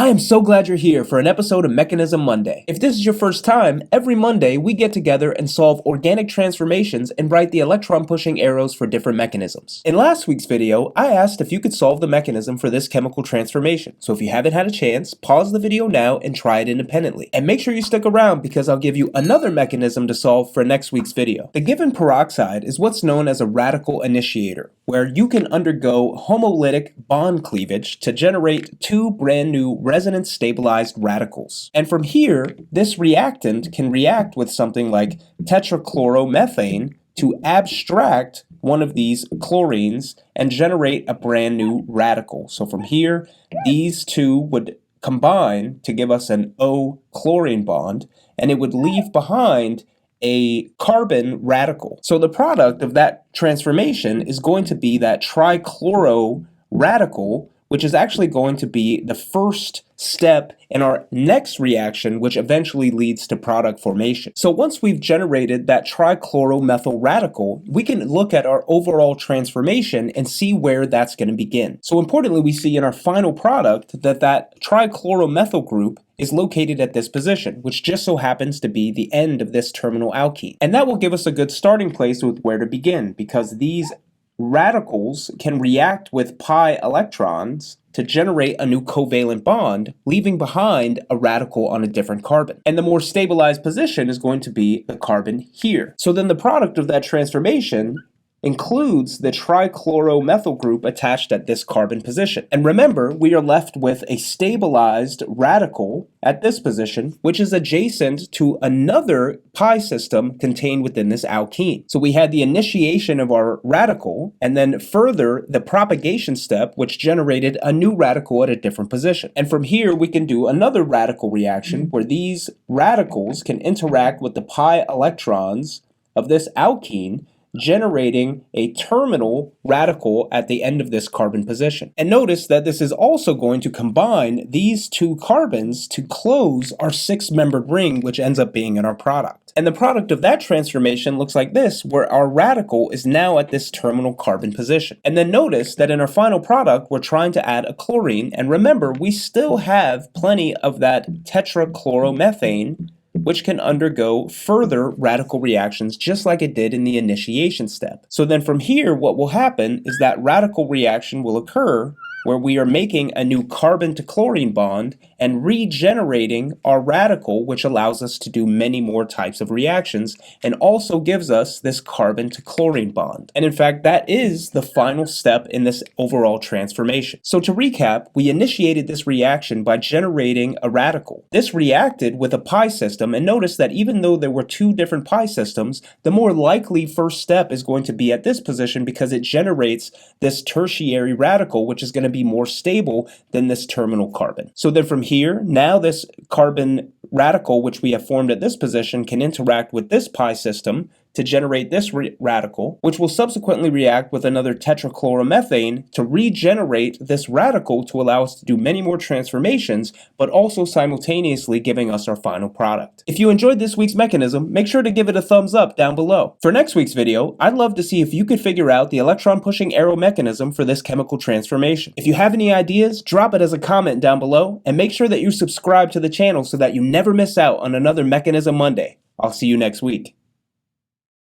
I am so glad you're here for an episode of Mechanism Monday. If this is your first time, every Monday we get together and solve organic transformations and write the electron-pushing arrows for different mechanisms. In last week's video, I asked if you could solve the mechanism for this chemical transformation. So if you haven't had a chance, pause the video now and try it independently. And make sure you stick around because I'll give you another mechanism to solve for next week's video. The given peroxide is what's known as a radical initiator, where you can undergo homolytic bond cleavage to generate two brand new resonance stabilized radicals. And from here, this reactant can react with something like tetrachloromethane to abstract one of these chlorines and generate a brand new radical. So from here, these two would combine to give us an O-chlorine bond, and it would leave behind a carbon radical. So the product of that transformation is going to be that trichloro radical, which is actually going to be the first step in our next reaction, which eventually leads to product formation. So once we've generated that trichloromethyl radical, we can look at our overall transformation and see where that's going to begin. So importantly, we see in our final product that that trichloromethyl group is located at this position, which just so happens to be the end of this terminal alkene. And that will give us a good starting place with where to begin, because these radicals can react with pi electrons to generate a new covalent bond, leaving behind a radical on a different carbon. And the more stabilized position is going to be the carbon here. So then the product of that transformation includes the trichloromethyl group attached at this carbon position. And remember, we are left with a stabilized radical at this position, which is adjacent to another pi system contained within this alkene. So we had the initiation of our radical, and then further the propagation step, which generated a new radical at a different position. And from here, we can do another radical reaction where these radicals can interact with the pi electrons of this alkene, generating a terminal radical at the end of this carbon position. And notice that this is also going to combine these two carbons to close our six-membered ring, which ends up being in our product. And the product of that transformation looks like this, where our radical is now at this terminal carbon position. And then notice that in our final product, we're trying to add a chlorine. And remember, we still have plenty of that tetrachloromethane, which can undergo further radical reactions just like it did in the initiation step. So then from here, what will happen is that radical reaction will occur where we are making a new carbon to chlorine bond and regenerating our radical, which allows us to do many more types of reactions and also gives us this carbon to chlorine bond. And in fact, that is the final step in this overall transformation. So to recap, we initiated this reaction by generating a radical. This reacted with a pi system, and notice that even though there were two different pi systems, the more likely first step is going to be at this position because it generates this tertiary radical, which is going to be more stable than this terminal carbon. So then from here, now this carbon radical, which we have formed at this position, can interact with this pi system to generate this radical, which will subsequently react with another tetrachloromethane to regenerate this radical to allow us to do many more transformations, but also simultaneously giving us our final product. If you enjoyed this week's mechanism, make sure to give it a thumbs up down below. For next week's video, I'd love to see if you could figure out the electron-pushing arrow mechanism for this chemical transformation. If you have any ideas, drop it as a comment down below, and make sure that you subscribe to the channel so that you never miss out on another Mechanism Monday. I'll see you next week.